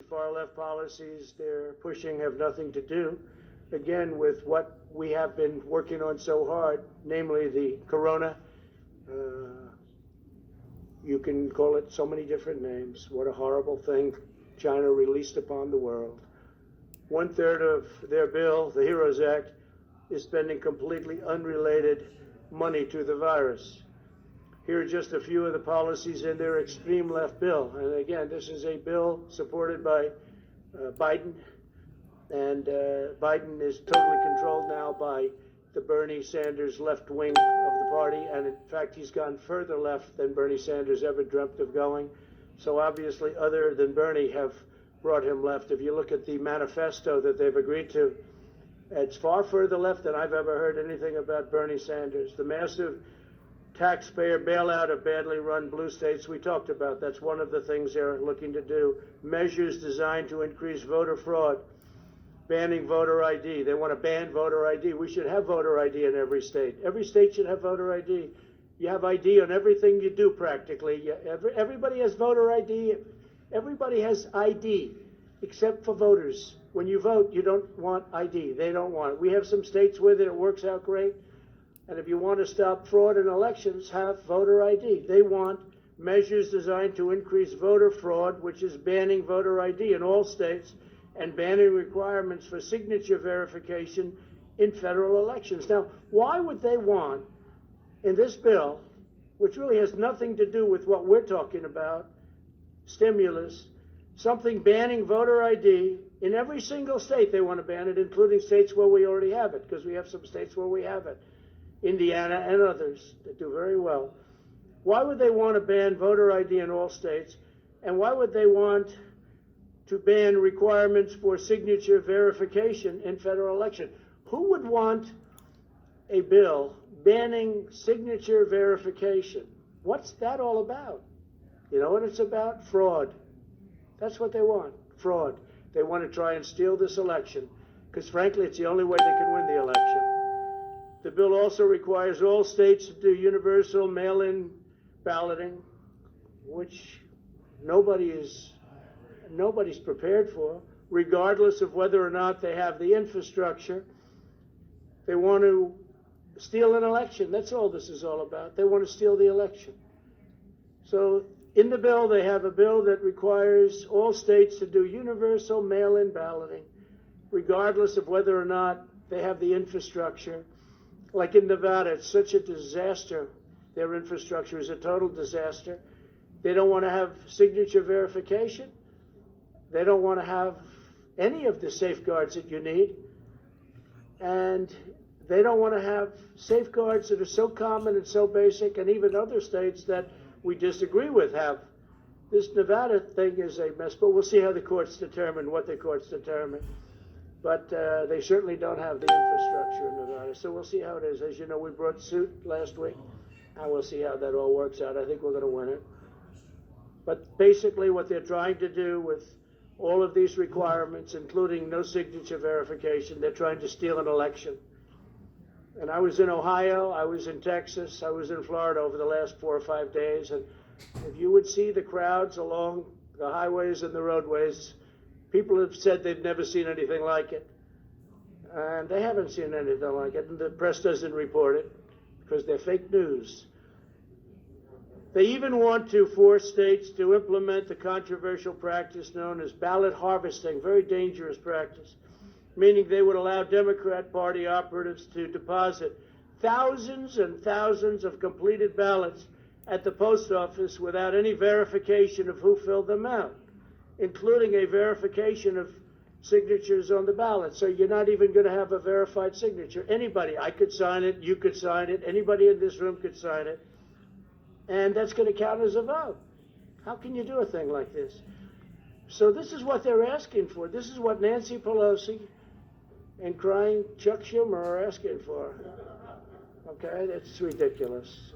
far-left policies they're pushing have nothing to do, again, with what we have been working on so hard, namely the corona. You can call it so many different names. What a horrible thing China released upon the world. 1/3 of their bill, the HEROES Act, is spending completely unrelated money to the virus. Here are just a few of the policies in their extreme left bill. And again, this is a bill supported by Biden. And Biden is totally controlled now by the Bernie Sanders left wing of the party. And in fact, he's gone further left than Bernie Sanders ever dreamt of going. So obviously, other than Bernie have brought him left. If you look at the manifesto that they've agreed to, it's far further left than I've ever heard anything about Bernie Sanders. The massive taxpayer bailout of badly run blue states we talked about. That's one of the things they're looking to do. Measures designed to increase voter fraud. Banning voter ID. They want to ban voter ID. We should have voter ID in every state. Every state should have voter ID. You have ID on everything you do practically. Everybody has voter ID. Everybody has ID except for voters. When you vote, you don't want ID. They don't want it. We have some states with it. It works out great. And if you want to stop fraud in elections, have voter ID. They want measures designed to increase voter fraud, which is banning voter ID in all states and banning requirements for signature verification in federal elections. Now, why would they want, in this bill, which really has nothing to do with what we're talking about, stimulus, something banning voter ID in every single state? They want to ban it, including states where we already have it, because we have some states where we have it. Indiana and others that do very well. Why would they want to ban voter ID in all states? And why would they want to ban requirements for signature verification in federal election? Who would want a bill banning signature verification? What's that all about? You know what it's about? Fraud. That's what they want, fraud. They want to try and steal this election because, frankly, it's the only way they can win the election. The bill also requires all states to do universal mail-in balloting, which nobody's prepared for, regardless of whether or not they have the infrastructure. They want to steal an election. That's all this is all about. They want to steal the election. So in the bill, they have a bill that requires all states to do universal mail-in balloting, regardless of whether or not they have the infrastructure. Like in Nevada, it's such a disaster. Their infrastructure is a total disaster. They don't want to have signature verification. They don't want to have any of the safeguards that you need. And they don't want to have safeguards that are so common and so basic, and even other states that we disagree with have. This Nevada thing is a mess, but we'll see how the courts determine what the courts determine. But they certainly don't have the infrastructure in Nevada, so we'll see how it is. As you know, we brought suit last week, and we'll see how that all works out. I think we're going to win it. But basically what they're trying to do with all of these requirements, including no signature verification, they're trying to steal an election. And I was in Ohio, I was in Texas, I was in Florida over the last 4 or 5 days, and if you would see the crowds along the highways and the roadways, people have said they've never seen anything like it. And they haven't seen anything like it, and the press doesn't report it because they're fake news. They even want to force states to implement the controversial practice known as ballot harvesting, very dangerous practice, meaning they would allow Democrat Party operatives to deposit thousands and thousands of completed ballots at the post office without any verification of who filled them out, including a verification of signatures on the ballot. So you're not even going to have a verified signature. Anybody, I could sign it, you could sign it, anybody in this room could sign it, and that's going to count as a vote. How can you do a thing like this? So this is what they're asking for. This is what Nancy Pelosi and crying Chuck Schumer are asking for. Okay, that's ridiculous.